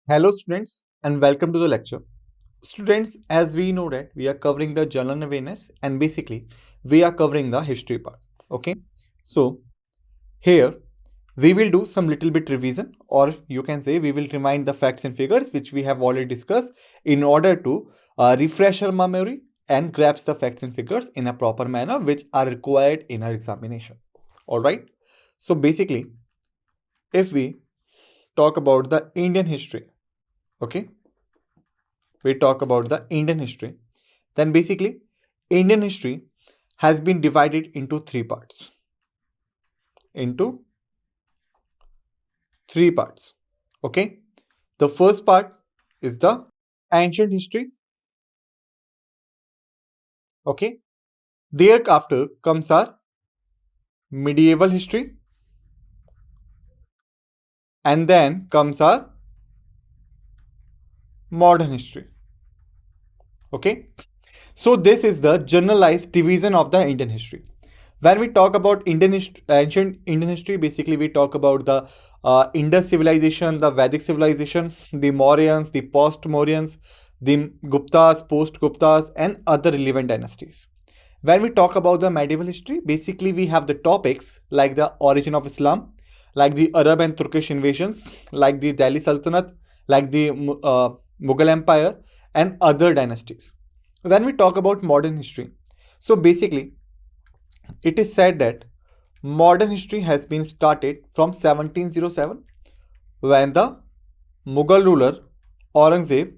Hello students and welcome to the lecture. Students, as we know that we are covering the general awareness and basically we are covering the history part. Okay. So here we will do some little bit revision, or you can say we will remind the facts and figures which we have already discussed in order to refresh our memory and grasp the facts and figures in a proper manner which are required in our examination. Alright. So basically if we talk about the Indian history, okay, we talk about the Indian history, then basically Indian history has been divided into three parts. Into three parts. Okay. The first part is the ancient history. Okay. Thereafter comes our medieval history, and then comes our modern history. Okay. So this is the generalized division of the Indian history. When we talk about ancient Indian history, basically we talk about the Indus civilization, the Vedic civilization, the Mauryans, the post-Mauryans, the Guptas, post-Guptas, and other relevant dynasties. When we talk about the medieval history, basically we have the topics like the origin of Islam, like the Arab and Turkish invasions, like the Delhi Sultanate, like the Mughal Empire, and other dynasties. When we talk about modern history, so basically it is said that modern history has been started from 1707 when the Mughal ruler Aurangzeb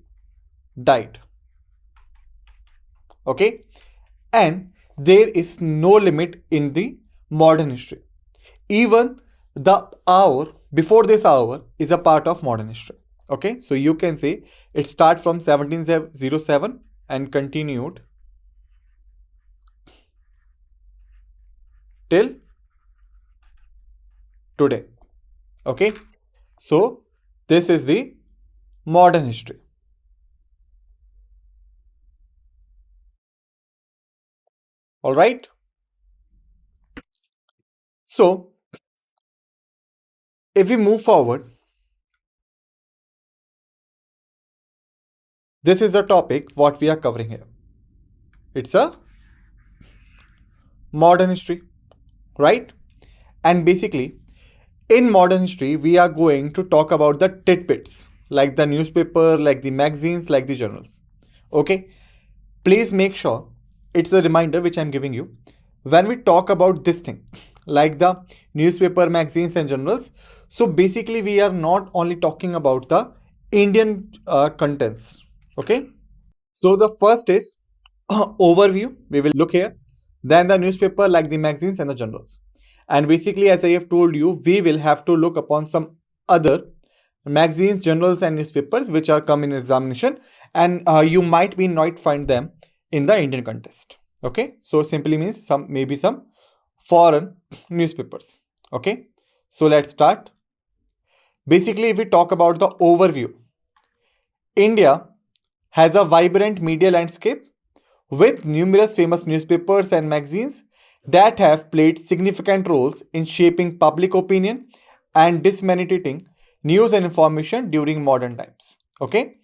died. Okay, and there is no limit in the modern history. Even the hour before this hour is a part of modern history. Okay, so you can say it started from 1707 and continued till today. Okay, so this is the modern history. All right. So if we move forward, this is the topic what we are covering here. It's a modern history, right? And basically, in modern history, we are going to talk about the tidbits like the newspaper, like the magazines, like the journals. Okay, please make sure it's a reminder which I'm giving you. When we talk about this thing, like the newspaper, magazines, and journals, so basically, we are not only talking about the Indian contents. Okay, so the first is overview. We will look here. Then the newspaper, like the magazines and the journals. And basically, as I have told you, we will have to look upon some other magazines, journals, and newspapers which are come in examination, and you might be not find them in the Indian context. Okay, so simply means some maybe some foreign newspapers. Okay, so let's start. Basically, if we talk about the overview, India has a vibrant media landscape with numerous famous newspapers and magazines that have played significant roles in shaping public opinion and disseminating news and information during modern times. Okay,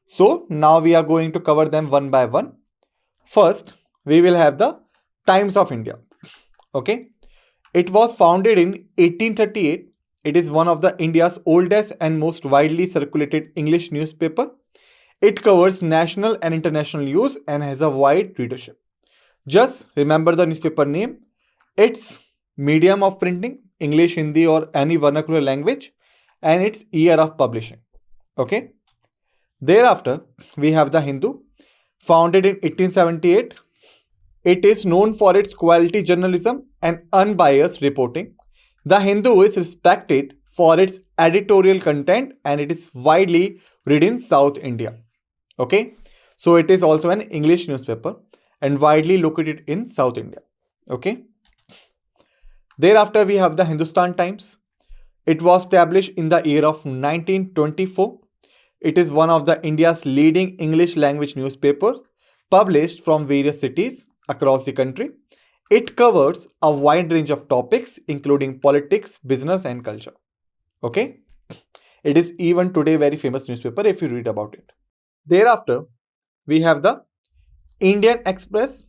so now we are going to cover them one by one. First, we will have the Times of India. Okay, it was founded in 1838. It is one of the India's oldest and most widely circulated English newspaper. It covers national and international news and has a wide readership. Just remember the newspaper name, its medium of printing, English, Hindi, or any vernacular language, and its year of publishing. Okay. Thereafter, we have the Hindu, founded in 1878. It is known for its quality journalism and unbiased reporting. The Hindu is respected for its editorial content and it is widely read in South India. Okay, so it is also an English newspaper and widely located in South India. Okay, thereafter we have the Hindustan Times. It was established in the year of 1924. It is one of the India's leading English language newspapers published from various cities across the country. It covers a wide range of topics including politics, business, and culture. Okay, It is even today very famous newspaper if you read about it. Thereafter, we have the Indian Express.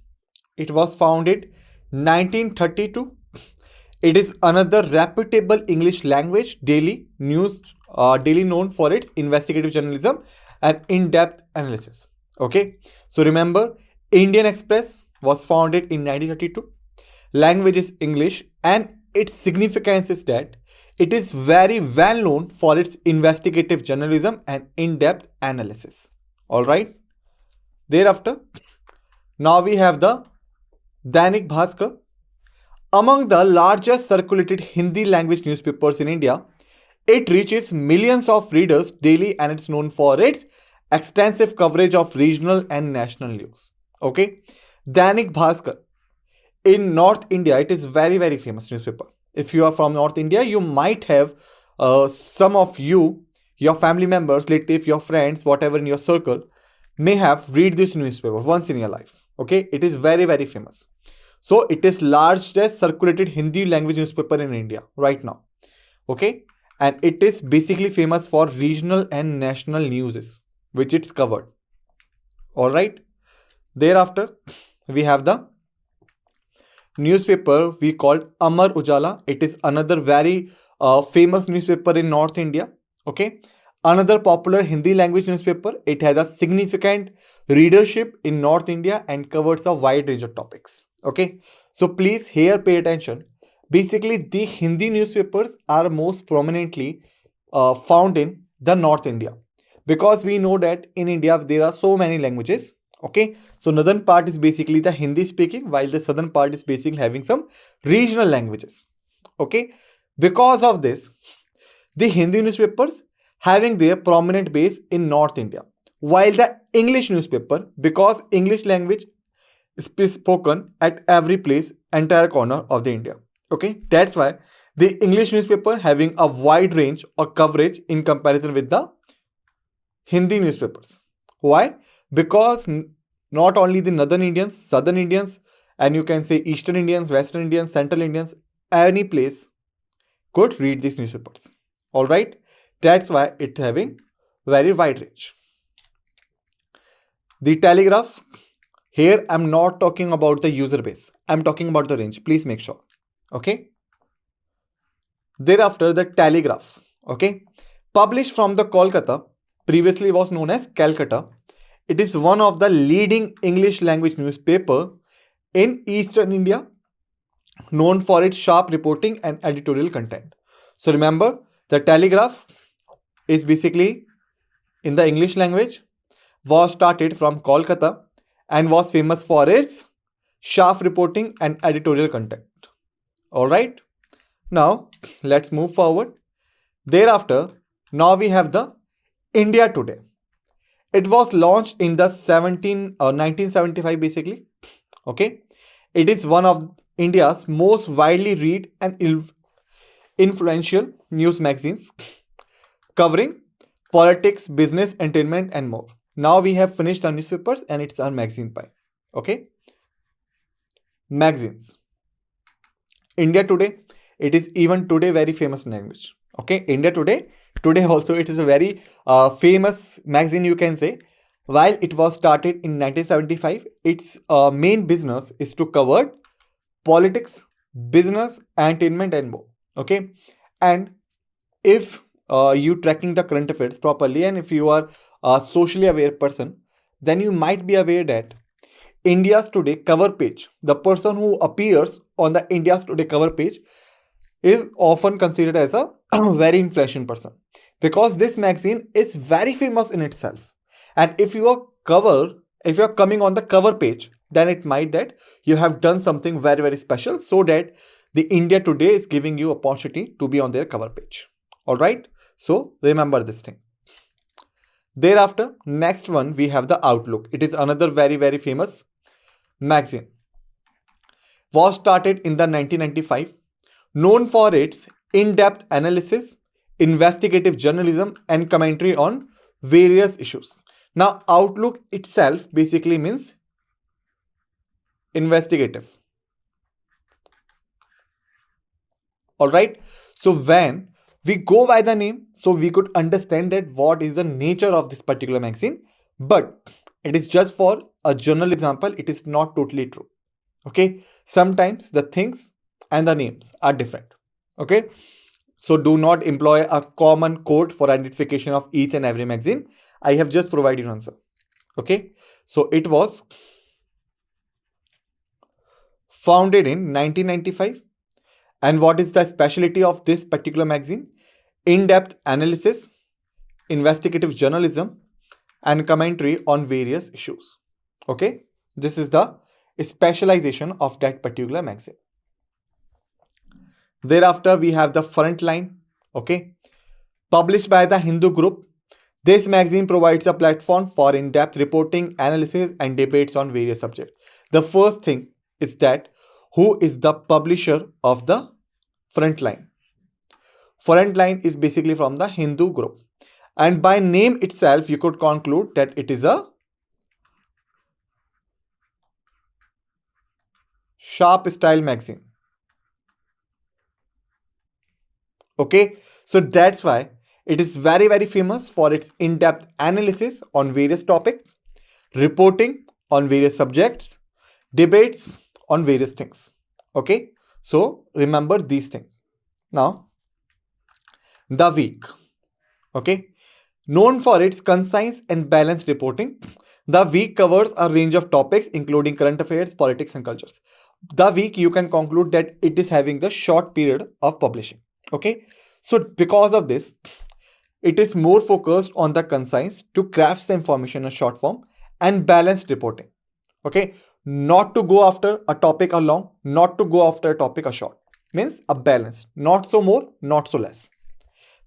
It was founded 1932. It is another reputable English language daily news, daily known for its investigative journalism and in-depth analysis. Okay, so remember, Indian Express was founded in 1932. Language is English, and its significance is that it is very well known for its investigative journalism and in-depth analysis. All right. Thereafter, now we have the Dainik Bhaskar. Among the largest circulated Hindi language newspapers in India, it reaches millions of readers daily and it's known for its extensive coverage of regional and national news. Okay, Dainik Bhaskar. In North India, it is very famous newspaper. If you are from North India, you might have some of you, your family members, relative, your friends, whatever in your circle, may have read this newspaper once in your life. Okay, it is very famous. So it is largest circulated Hindi language newspaper in India right now. Okay, and it is basically famous for regional and national news which it's covered. All right. Thereafter, we have the newspaper we called Amar Ujala. It is another very famous newspaper in North India. Okay, another popular Hindi language newspaper. It has a significant readership in North India and covers a wide range of topics. Okay, so please here pay attention. Basically, the Hindi newspapers are most prominently found in the North India, because we know that in India there are so many languages. Okay, so northern part is basically the Hindi speaking, while the southern part is basically having some regional languages. Okay, because of this, the Hindi newspapers having their prominent base in North India, while the English newspaper, because English language is spoken at every place, entire corner of the India. Okay, that's why the English newspaper having a wide range or coverage in comparison with the Hindi newspapers. Why? Because not only the northern Indians, southern Indians, and you can say eastern Indians, western Indians, central Indians, any place could read these newspapers. All right, that's why it's having very wide range. The Telegraph. Here I'm not talking about the user base. I'm talking about the range. Please make sure. Okay. Thereafter, the Telegraph. Okay. Published from the Kolkata, previously was known as Calcutta. It is one of the leading English language newspaper in Eastern India, known for its sharp reporting and editorial content. So remember, the Telegraph is basically in the English language, was started from Kolkata and was famous for its sharp reporting and editorial content. All right. Now let's move forward. Thereafter, now we have the India Today. It was launched in the 1975 basically. Okay. It is one of India's most widely read and influential news magazines, covering politics, business, entertainment, and more. Now we have finished our newspapers and it's our magazine part. Okay. Magazines. India Today. It is even today very famous language. Okay. India Today. Today also it is a very famous magazine, you can say. While it was started in 1975, its main business is to cover politics, business, entertainment, and more. Okay. And if you tracking the current affairs properly, and if you are a socially aware person, then you might be aware that India's Today cover page, the person who appears on the India's Today cover page is often considered as a very influential person, because this magazine is very famous in itself. And if you are coming on the cover page, then it might that you have done something very special, so that the India Today is giving you opportunity to be on their cover page. All right. So remember this thing. Thereafter, next one we have the Outlook. It is another very famous magazine. Was started in the 1995, known for its in-depth analysis, investigative journalism, and commentary on various issues. Now, Outlook itself basically means investigative. All right. So when We go by the name so we could understand that what is the nature of this particular magazine, but it is just for a general example. It is not totally true. Okay, sometimes the things and the names are different. Okay, so do not employ a common code for identification of each and every magazine. I have just provided an answer. Okay, so it was founded in 1995. And what is the specialty of this particular magazine? In-depth analysis, investigative journalism, and commentary on various issues. Okay, this is the specialization of that particular magazine. Thereafter, we have the Frontline. Okay, published by the Hindu Group. This magazine provides a platform for in-depth reporting, analysis, and debates on various subjects. The first thing is that who is the publisher of the Frontline? Frontline is basically from the Hindu Group. And by name itself, you could conclude that it is a sharp style magazine. Okay, so that's why it is very, very famous for its in-depth analysis on various topics, reporting on various subjects, debates on various things. Okay, so remember these things. Now, the Week. Okay, known for its concise and balanced reporting, the Week covers a range of topics including current affairs, politics, and cultures. The Week, you can conclude that it is having the short period of publishing. Okay, so because of this, it is more focused on the concise to craft the information in short form and balanced reporting. Okay, not to go after a topic a long, not to go after a topic a short. Means a balance, not so more, not so less.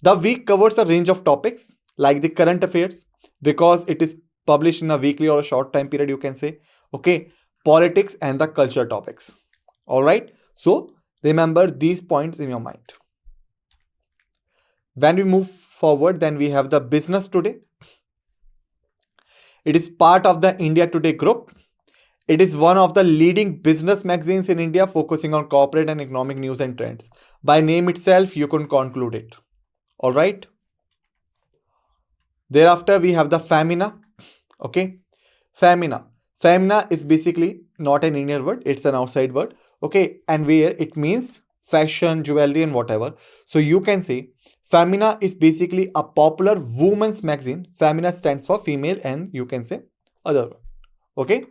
The Week covers a range of topics like the current affairs, because it is published in a weekly or a short time period, you can say. Okay, politics and the culture topics. All right, so remember these points in your mind. When we move forward, then we have the Business Today. It is part of the India Today group. It is one of the leading business magazines in India, focusing on corporate and economic news and trends. By name itself, you can conclude it. All right. Thereafter, we have the Femina. Okay, Femina. Femina is basically not an Indian word; it's an outside word. Okay, and where it means fashion, jewelry, and whatever. So you can say Femina is basically a popular women's magazine. Femina stands for female, and you can say other. Okay,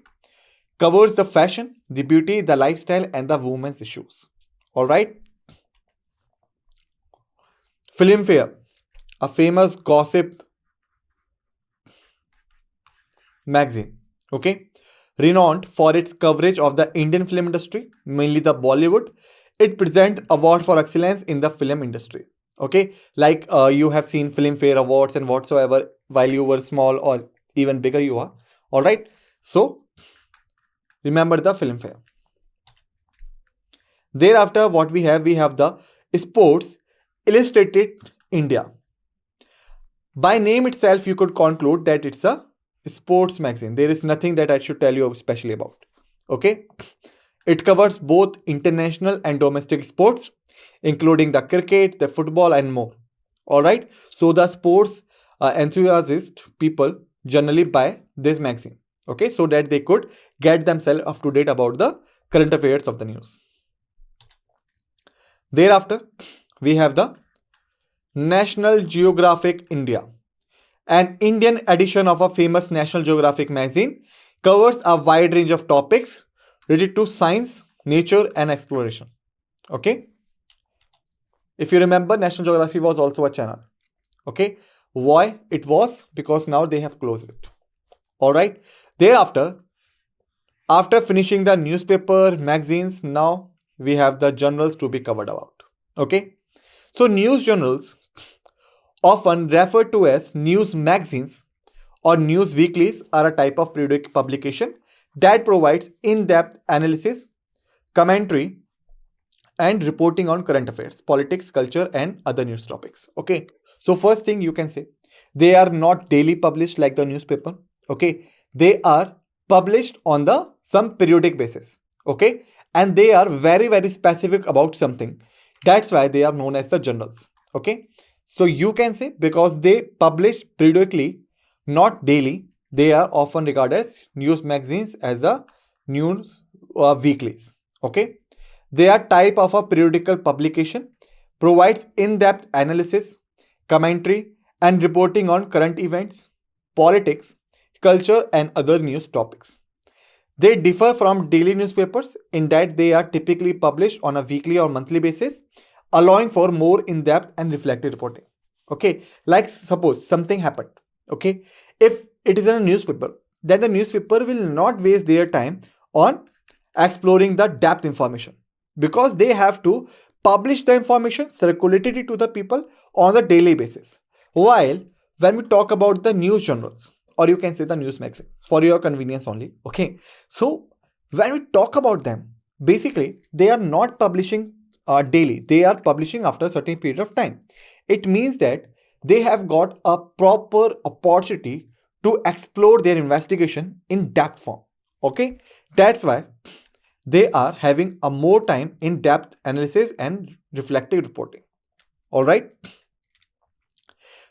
covers the fashion, the beauty, the lifestyle, and the women's issues. All right. Filmfare, a famous gossip magazine. Okay, renowned for its coverage of the Indian film industry, mainly the Bollywood. It presents award for excellence in the film industry. Okay, like you have seen Filmfare awards and whatsoever while you were small or even bigger you are. All right, so remember the Filmfare. Thereafter, what we have the Sports Illustrated India. By name itself, you could conclude that it's a sports magazine. There is nothing that I should tell you especially about. Okay, it covers both international and domestic sports, including the cricket, the football, and more. All right, so the sports enthusiast people generally buy this magazine. Okay, so that they could get themselves up to date about the current affairs of the news. Thereafter, we have the National Geographic India. An Indian edition of a famous National Geographic magazine, covers a wide range of topics related to science, nature, and exploration. Okay. If you remember, National Geography was also a channel. Okay. Why it was? Because now they have closed it. All right. Thereafter, after finishing the newspaper, magazines, now we have the journals to be covered about. Okay. So news journals, often referred to as news magazines or news weeklies, are a type of periodic publication that provides in-depth analysis, commentary, and reporting on current affairs, politics, culture, and other news topics. Okay, so first thing you can say, they are not daily published like the newspaper. Okay, they are published on the some periodic basis. Okay, and they are very, very specific about something. That's why they are known as the journals. Okay, so you can say because they publish periodically, not daily, they are often regarded as news magazines as a news weeklies. Okay, they are type of a periodical publication, provides in-depth analysis, commentary, and reporting on current events, politics, culture, and other news topics. They differ from daily newspapers in that they are typically published on a weekly or monthly basis, allowing for more in-depth and reflective reporting. Okay, like suppose something happened. Okay, if it is in a newspaper, then the newspaper will not waste their time on exploring the depth information because they have to publish the information, circulated it to the people on the daily basis. While when we talk about the news journals, or you can say the news magazines for your convenience only. Okay, so when we talk about them, basically they are not publishing daily, they are publishing after a certain period of time. It means that they have got a proper opportunity to explore their investigation in depth form. Okay, that's why they are having a more time in depth analysis and reflective reporting. All right.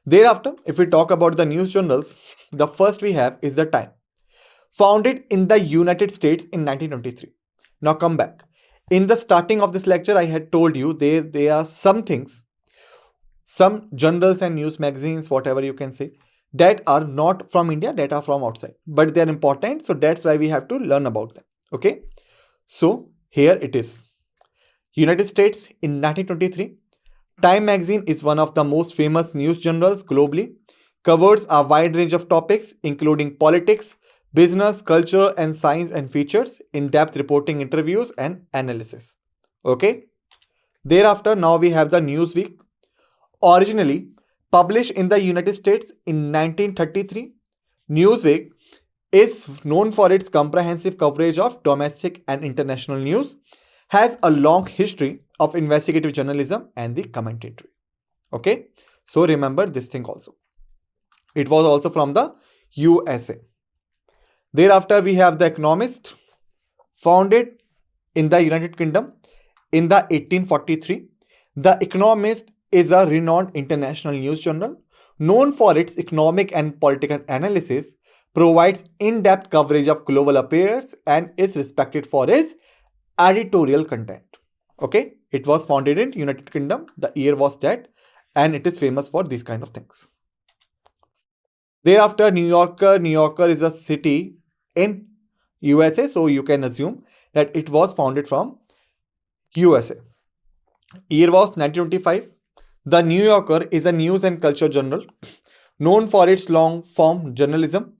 Thereafter, if we talk about the news journals, the first we have is the Time, founded in the United States in 1923. Now come back. In the starting of this lecture, I had told you there are some things, some journals and news magazines, whatever you can say, that are not from India, that are from outside, but they are important. So that's why we have to learn about them. Okay. So here it is. United States in 1923. Time magazine is one of the most famous news journals globally, covers a wide range of topics including politics, business, culture, and science, and features in-depth reporting, interviews, and analysis. Okay. Thereafter, now we have the Newsweek. Originally published in the United States in 1933, Newsweek is known for its comprehensive coverage of domestic and international news, has a long history of investigative journalism and the commentary. Okay, so remember this thing also. It was also from the USA. Thereafter, we have The Economist, founded in the United Kingdom in the 1843. The Economist is a renowned international news journal known for its economic and political analysis, provides in-depth coverage of global affairs, and is respected for its editorial content. Okay, it was founded in United Kingdom. The year was that, and it is famous for these kind of things. Thereafter, New Yorker. New Yorker is a city in USA, so you can assume that it was founded from USA. Year was 1925. The New Yorker is a news and culture journal known for its long-form journalism,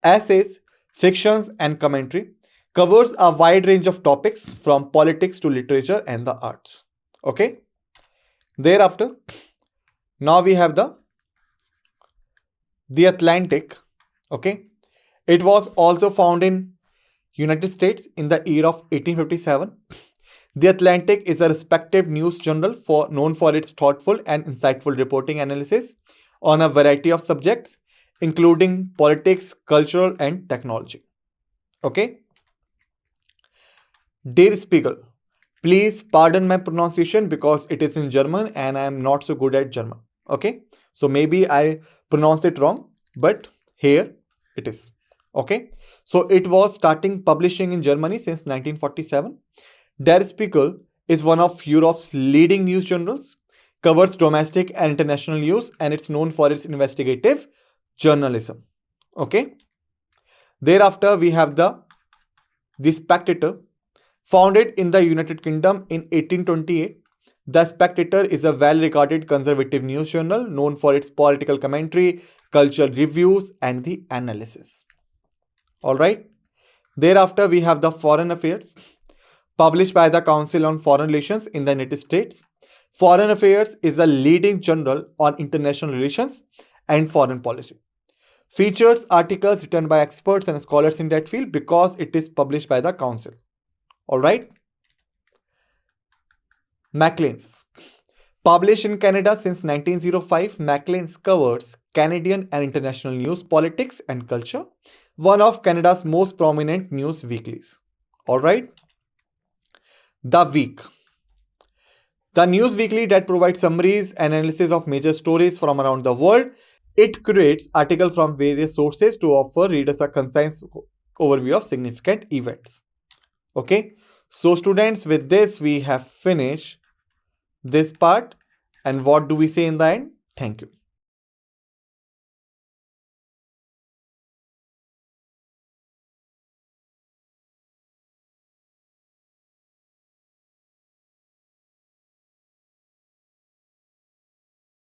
essays, fictions, and commentary. Covers a wide range of topics from politics to literature and the arts. Okay. Thereafter, now we have the Atlantic. Okay. It was also found in United States in the year of 1857. The Atlantic is a respected news journal known for its thoughtful and insightful reporting analysis on a variety of subjects, including politics, culture, and technology. Okay. Der Spiegel. Please pardon my pronunciation because it is in German and I am not so good at German. Okay. So maybe I pronounced it wrong, but here it is. Okay. So it was starting publishing in Germany since 1947. Der Spiegel is one of Europe's leading news journals, covers domestic and international news, and it's known for its investigative journalism. Okay. Thereafter, we have the Spectator, founded in the United Kingdom in 1828. The Spectator is a well-regarded conservative news journal known for its political commentary, cultural reviews, and the analysis. All right. Thereafter, we have the Foreign Affairs, published by the Council on Foreign Relations in the United States. Foreign Affairs is a leading journal on international relations and foreign policy. Features articles written by experts and scholars in that field because it is published by the Council. All right. Maclean's. Published in Canada since 1905, Maclean's covers Canadian and international news, politics, and culture. One of Canada's most prominent news weeklies. All right. The Week. The news weekly that provides summaries and analysis of major stories from around the world. It creates articles from various sources to offer readers a concise overview of significant events. Okay, so students, with this we have finished this part. And what do we say in the end? Thank you.